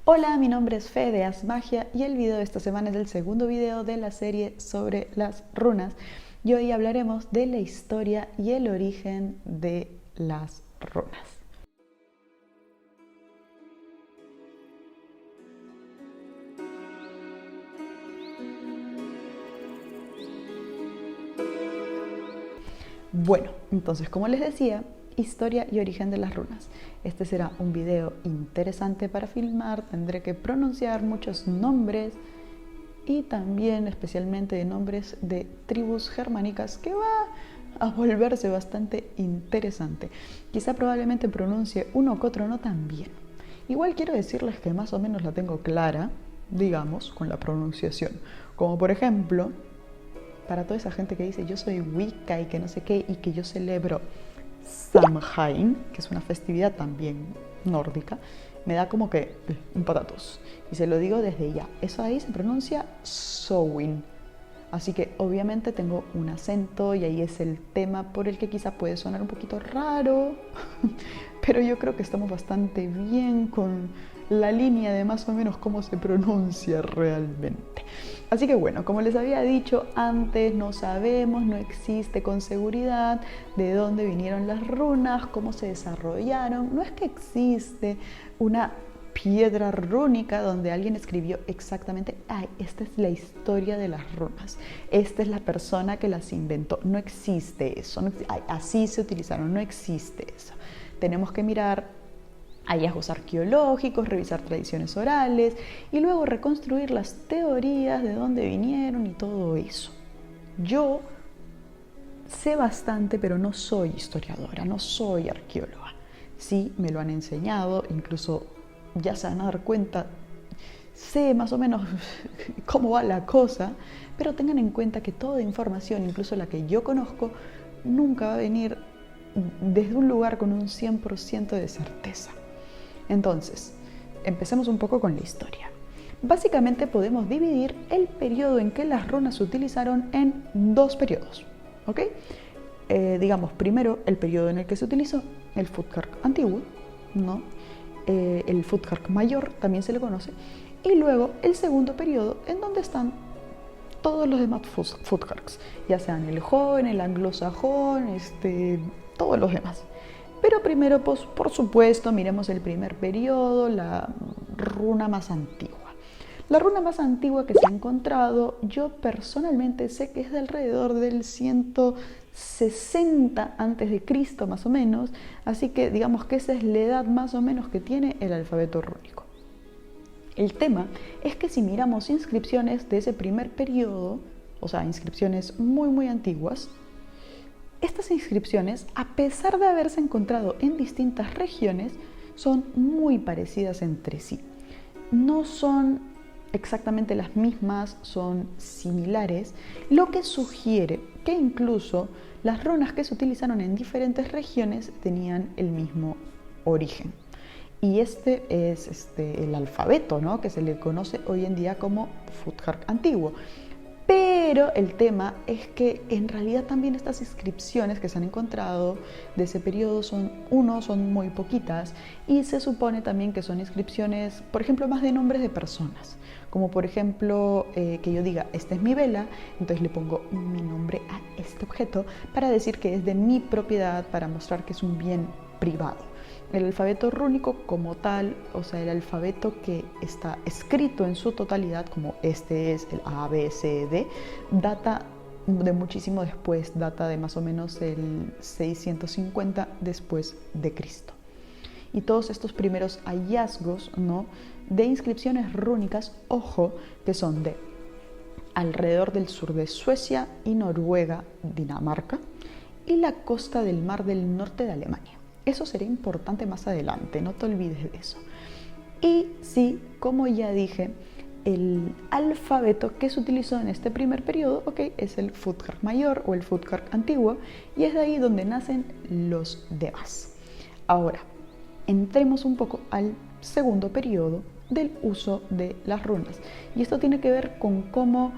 Hola, mi nombre es Fede Magia y el video de esta semana es el segundo video de la serie sobre las runas. Y hoy hablaremos de la historia y el origen de las runas. Bueno, entonces como les decía, historia y origen de las runas. Este será un video interesante para filmar, tendré que pronunciar muchos nombres y también especialmente de nombres de tribus germánicas que va a volverse bastante interesante. Quizá probablemente pronuncie uno que otro no tan bien. Igual quiero decirles que más o menos la tengo clara, digamos, con la pronunciación. Como por ejemplo, para toda esa gente que dice yo soy Wicca y que no sé qué y que yo celebro Samhain, que es una festividad también nórdica, me da como que un patatos. Y se lo digo desde ya. Eso ahí se pronuncia Samhain. Así que obviamente tengo un acento y ahí es el tema por el que quizá puede sonar un poquito raro, pero yo creo que estamos bastante bien con la línea de más o menos cómo se pronuncia realmente. Así que bueno, como les había dicho antes, no sabemos, no existe con seguridad de dónde vinieron las runas, cómo se desarrollaron. No es que existe una piedra rúnica donde alguien escribió exactamente, ay, esta es la historia de las runas, esta es la persona que las inventó. No existe eso, no, ay, así se utilizaron, no existe eso. Tenemos que mirar hallazgos arqueológicos, revisar tradiciones orales y luego reconstruir las teorías de dónde vinieron y todo eso. Yo sé bastante, pero no soy historiadora, no soy arqueóloga. Sí, me lo han enseñado, incluso ya se van a dar cuenta, sé más o menos cómo va la cosa, pero tengan en cuenta que toda información, incluso la que yo conozco, nunca va a venir desde un lugar con un 100% de certeza. Entonces, empecemos un poco con la historia. Básicamente podemos dividir el periodo en que las runas se utilizaron en dos periodos, ¿ok? Digamos, primero el periodo en el que se utilizó el Futhark antiguo, ¿no? El Futhark mayor también se le conoce, y luego el segundo periodo en donde están todos los demás Futharks, ya sean el joven, el anglosajón, todos los demás. Pero primero, pues, por supuesto, miremos el primer periodo, la runa más antigua. La runa más antigua que se ha encontrado, yo personalmente sé que es de alrededor del 160 a.C. más o menos, así que digamos que esa es la edad más o menos que tiene el alfabeto rúnico. El tema es que si miramos inscripciones de ese primer periodo, o sea, inscripciones muy antiguas, estas inscripciones, a pesar de haberse encontrado en distintas regiones, son muy parecidas entre sí. No son exactamente las mismas, son similares, lo que sugiere que incluso las runas que se utilizaron en diferentes regiones tenían el mismo origen. Y este es el alfabeto, ¿no?, que se le conoce hoy en día como Futhark antiguo. Pero el tema es que en realidad también estas inscripciones que se han encontrado de ese periodo son muy poquitas, y se supone también que son inscripciones, por ejemplo, más de nombres de personas. Como por ejemplo, que yo diga, esta es mi vela, entonces le pongo mi nombre a este objeto para decir que es de mi propiedad, para mostrar que es un bien privado. El alfabeto rúnico como tal, o sea, el alfabeto que está escrito en su totalidad, como este es el A, B, C, D, data de muchísimo después, data de más o menos el 650 después de Cristo. Y todos estos primeros hallazgos, ¿no?, de inscripciones rúnicas, ojo, que son de alrededor del sur de Suecia y Noruega, Dinamarca, y la costa del Mar del Norte de Alemania. Eso será importante más adelante, no te olvides de eso. Y sí, como ya dije, el alfabeto que se utilizó en este primer periodo, es el Futhark mayor o el Futhark antiguo, y es de ahí donde nacen los demás. Ahora, entremos un poco al segundo periodo del uso de las runas. Y esto tiene que ver con cómo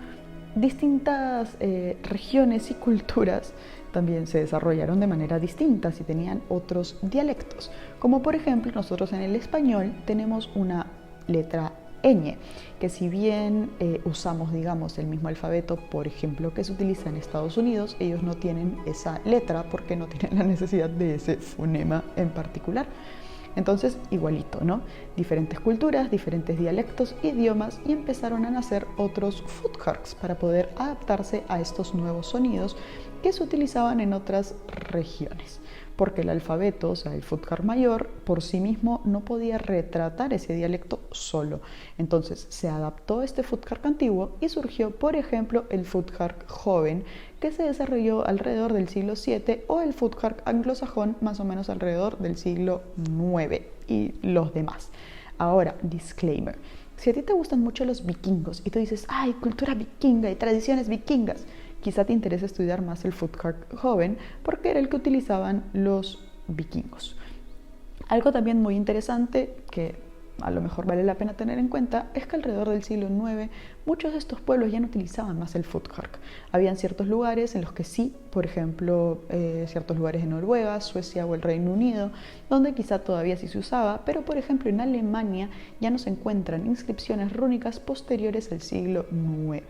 distintas regiones y culturas también se desarrollaron de manera distinta y tenían otros dialectos. Como por ejemplo, nosotros en el español tenemos una letra ñ, que si bien usamos, digamos, el mismo alfabeto, por ejemplo, que se utiliza en Estados Unidos, ellos no tienen esa letra porque no tienen la necesidad de ese fonema en particular. Entonces, igualito, ¿no? Diferentes culturas, diferentes dialectos, idiomas, y empezaron a nacer otros futharks para poder adaptarse a estos nuevos sonidos que se utilizaban en otras regiones. Porque el alfabeto, o sea, el futhark mayor, por sí mismo no podía retratar ese dialecto solo. Entonces se adaptó a este futhark antiguo y surgió, por ejemplo, el futhark joven, que se desarrolló alrededor del siglo VII, o el futhark anglosajón más o menos alrededor del siglo IX, y los demás. Ahora, disclaimer. Si a ti te gustan mucho los vikingos y tú dices, ¡ay, cultura vikinga y tradiciones vikingas!, quizá te interese estudiar más el futhark joven porque era el que utilizaban los vikingos. Algo también muy interesante que a lo mejor vale la pena tener en cuenta es que alrededor del siglo IX muchos de estos pueblos ya no utilizaban más el futhark. Habían ciertos lugares en los que sí, por ejemplo, ciertos lugares en Noruega, Suecia o el Reino Unido, donde quizá todavía sí se usaba, pero por ejemplo en Alemania ya no se encuentran inscripciones rúnicas posteriores al siglo IX.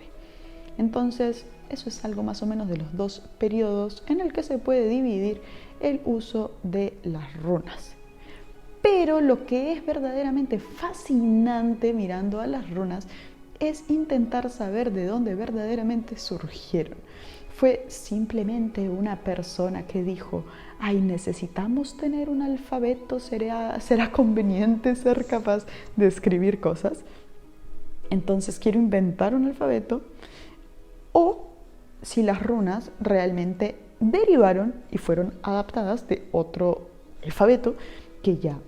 Entonces, eso es algo más o menos de los dos periodos en el que se puede dividir el uso de las runas. Pero lo que es verdaderamente fascinante mirando a las runas es intentar saber de dónde verdaderamente surgieron. ¿Fue simplemente una persona que dijo, ay, necesitamos tener un alfabeto, será conveniente ser capaz de escribir cosas? Entonces quiero inventar un alfabeto. O si las runas realmente derivaron y fueron adaptadas de otro alfabeto que ya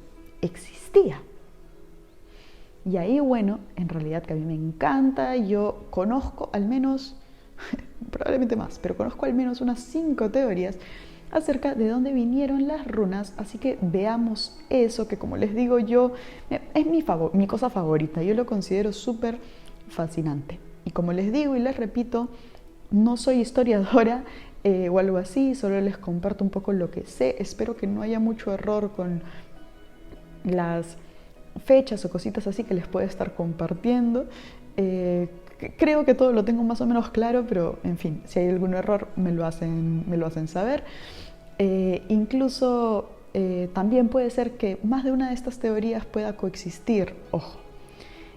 existía. Y ahí, bueno, en realidad que a mí me encanta, yo conozco al menos, probablemente más, pero conozco al menos unas 5 teorías acerca de dónde vinieron las runas, así que veamos eso, que como les digo yo, es mi cosa favorita, yo lo considero súper fascinante. Y como les digo y les repito, no soy historiadora o algo así, solo les comparto un poco lo que sé. Espero que no haya mucho error con las fechas o cositas así que les pueda estar compartiendo. Creo que todo lo tengo más o menos claro, pero en fin, si hay algún error me lo hacen saber. Incluso también puede ser que más de una de estas teorías pueda coexistir, ojo.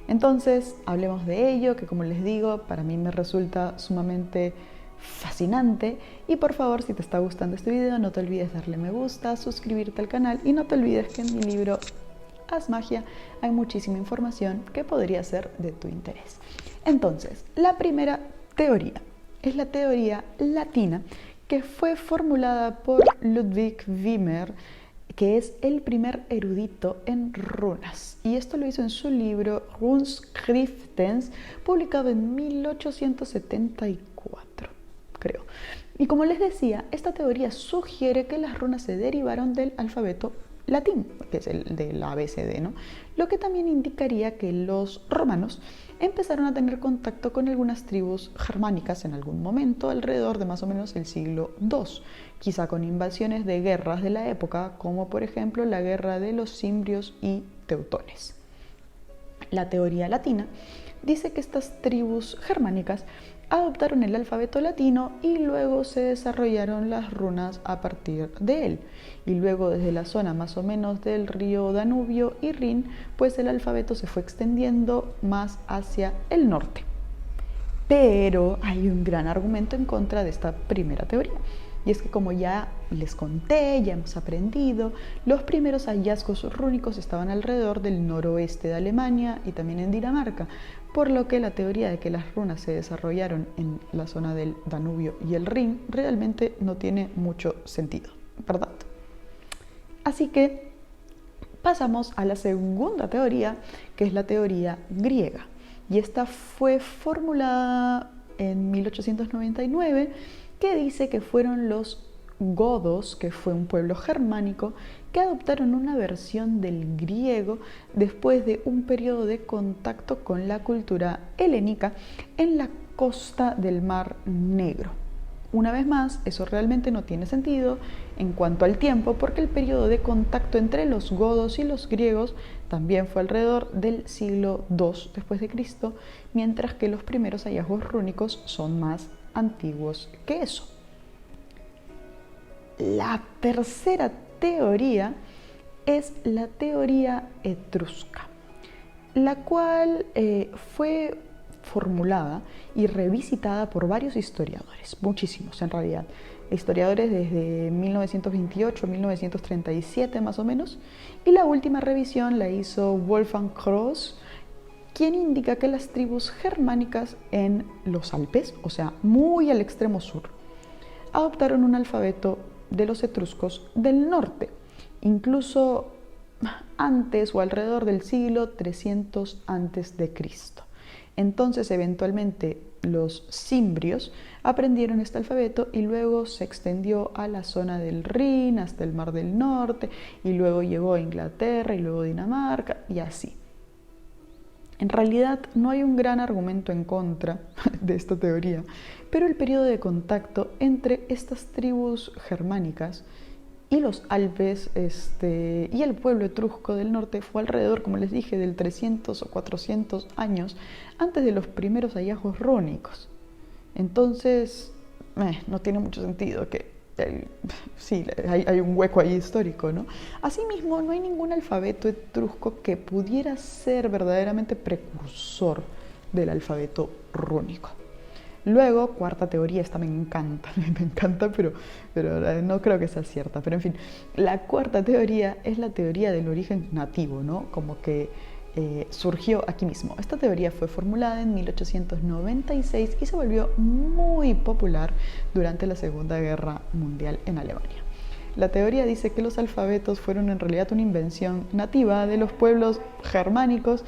Entonces, hablemos de ello, que como les digo, para mí me resulta sumamente fascinante. Y por favor, si te está gustando este video, no te olvides darle me gusta, suscribirte al canal y no te olvides que en mi libro Haz Magia hay muchísima información que podría ser de tu interés. Entonces, la primera teoría es la teoría latina, que fue formulada por Ludwig Wimmer, que es el primer erudito en runas. Y esto lo hizo en su libro Runschriftens, publicado en 1874, creo. Y como les decía, esta teoría sugiere que las runas se derivaron del alfabeto latín, que es el del ABCD, ¿no? Lo que también indicaría que los romanos empezaron a tener contacto con algunas tribus germánicas en algún momento, alrededor de más o menos el siglo II, quizá con invasiones de guerras de la época, como por ejemplo la guerra de los cimbrios y teutones. La teoría latina dice que estas tribus germánicas adoptaron el alfabeto latino y luego se desarrollaron las runas a partir de él. Y luego desde la zona más o menos del río Danubio y Rin, pues el alfabeto se fue extendiendo más hacia el norte. Pero hay un gran argumento en contra de esta primera teoría. Y es que como ya les conté, ya hemos aprendido, los primeros hallazgos rúnicos estaban alrededor del noroeste de Alemania y también en Dinamarca, por lo que la teoría de que las runas se desarrollaron en la zona del Danubio y el Rin realmente no tiene mucho sentido, ¿verdad? Así que pasamos a la segunda teoría, que es la teoría griega. Y esta fue formulada en 1899, que dice que fueron los godos, que fue un pueblo germánico, que adoptaron una versión del griego después de un periodo de contacto con la cultura helénica en la costa del Mar Negro. Una vez más, eso realmente no tiene sentido en cuanto al tiempo, porque el periodo de contacto entre los godos y los griegos también fue alrededor del siglo II después de Cristo, mientras que los primeros hallazgos rúnicos son más antiguos que eso. La tercera teoría es la teoría etrusca, la cual fue formulada y revisitada por varios historiadores, muchísimos en realidad, historiadores desde 1928 a 1937 más o menos, y la última revisión la hizo Wolfgang Krauss, quien indica que las tribus germánicas en los Alpes, o sea, muy al extremo sur, adoptaron un alfabeto de los etruscos del norte, incluso antes o alrededor del siglo 300 antes de Cristo. Entonces, eventualmente, los cimbrios aprendieron este alfabeto y luego se extendió a la zona del Rin, hasta el Mar del Norte, y luego llegó a Inglaterra y luego Dinamarca, y así. En realidad no hay un gran argumento en contra de esta teoría, pero el periodo de contacto entre estas tribus germánicas y los Alpes y el pueblo etrusco del norte fue alrededor, como les dije, del 300 o 400 años antes de los primeros hallazgos rúnicos. Entonces, no tiene mucho sentido que sí, hay un hueco ahí histórico, ¿no? Asimismo, no hay ningún alfabeto etrusco que pudiera ser verdaderamente precursor del alfabeto rúnico. Luego, cuarta teoría, esta me encanta, pero no creo que sea cierta. Pero en fin, la cuarta teoría es la teoría del origen nativo, ¿no? Como que surgió aquí mismo. Esta teoría fue formulada en 1896 y se volvió muy popular durante la Segunda Guerra Mundial en Alemania. La teoría dice que los alfabetos fueron en realidad una invención nativa de los pueblos germánicos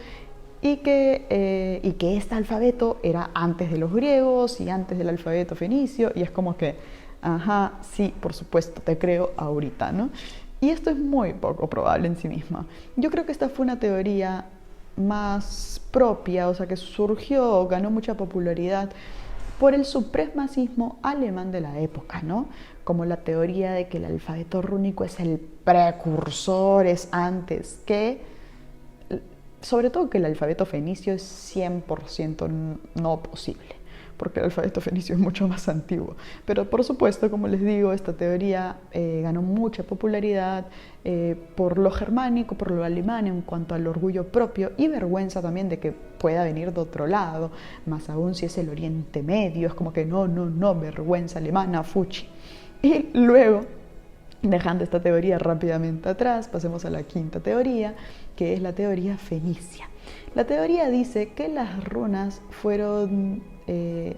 y que este alfabeto era antes de los griegos y antes del alfabeto fenicio, y es como que, ajá, sí, por supuesto, te creo ahorita, ¿no? Y esto es muy poco probable en sí misma. Yo creo que esta fue una teoría más propia, o sea, que surgió, ganó mucha popularidad por el supremacismo alemán de la época, ¿no? Como la teoría de que el alfabeto rúnico es el precursor, es antes que... Sobre todo que el alfabeto fenicio es 100% no posible, porque el alfabeto fenicio es mucho más antiguo. Pero por supuesto, como les digo, esta teoría ganó mucha popularidad por lo germánico, por lo alemán en cuanto al orgullo propio y vergüenza también de que pueda venir de otro lado, más aún si es el Oriente Medio, es como que no, vergüenza alemana, fuchi. Y luego, dejando esta teoría rápidamente atrás, pasemos a la quinta teoría, que es la teoría fenicia. La teoría dice que las runas fueron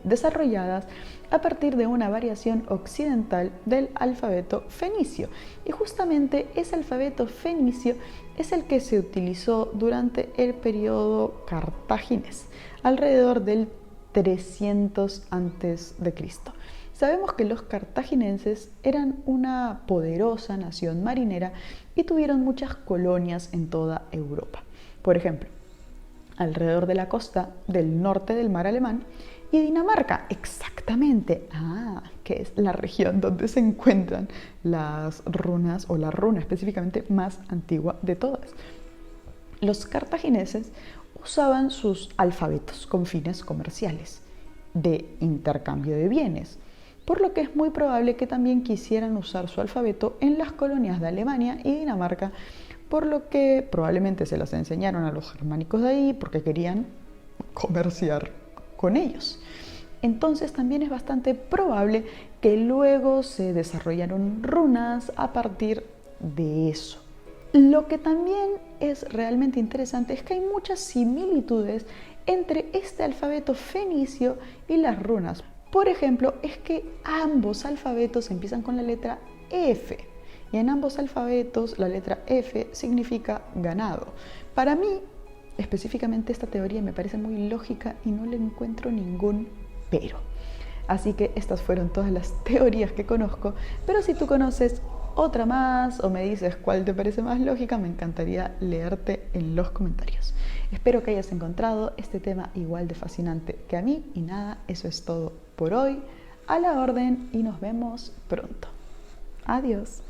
desarrolladas a partir de una variación occidental del alfabeto fenicio. Y justamente ese alfabeto fenicio es el que se utilizó durante el periodo cartaginés, alrededor del 300 a.C. Sabemos que los cartaginenses eran una poderosa nación marinera y tuvieron muchas colonias en toda Europa. Por ejemplo, alrededor de la costa del norte del mar Alemán y Dinamarca, exactamente, que es la región donde se encuentran las runas, o la runa específicamente más antigua de todas. Los cartagineses usaban sus alfabetos con fines comerciales, de intercambio de bienes, por lo que es muy probable que también quisieran usar su alfabeto en las colonias de Alemania y Dinamarca, por lo que probablemente se las enseñaron a los germánicos de ahí porque querían comerciar con ellos. Entonces también es bastante probable que luego se desarrollaron runas a partir de eso. Lo que también es realmente interesante es que hay muchas similitudes entre este alfabeto fenicio y las runas. Por ejemplo, es que ambos alfabetos empiezan con la letra F, y en ambos alfabetos la letra F significa ganado. Para mí, específicamente esta teoría me parece muy lógica y no le encuentro ningún pero. Así que estas fueron todas las teorías que conozco, pero si tú conoces otra más o me dices cuál te parece más lógica, me encantaría leerte en los comentarios. Espero que hayas encontrado este tema igual de fascinante que a mí y nada, eso es todo por hoy. a la orden y nos vemos pronto. Adiós.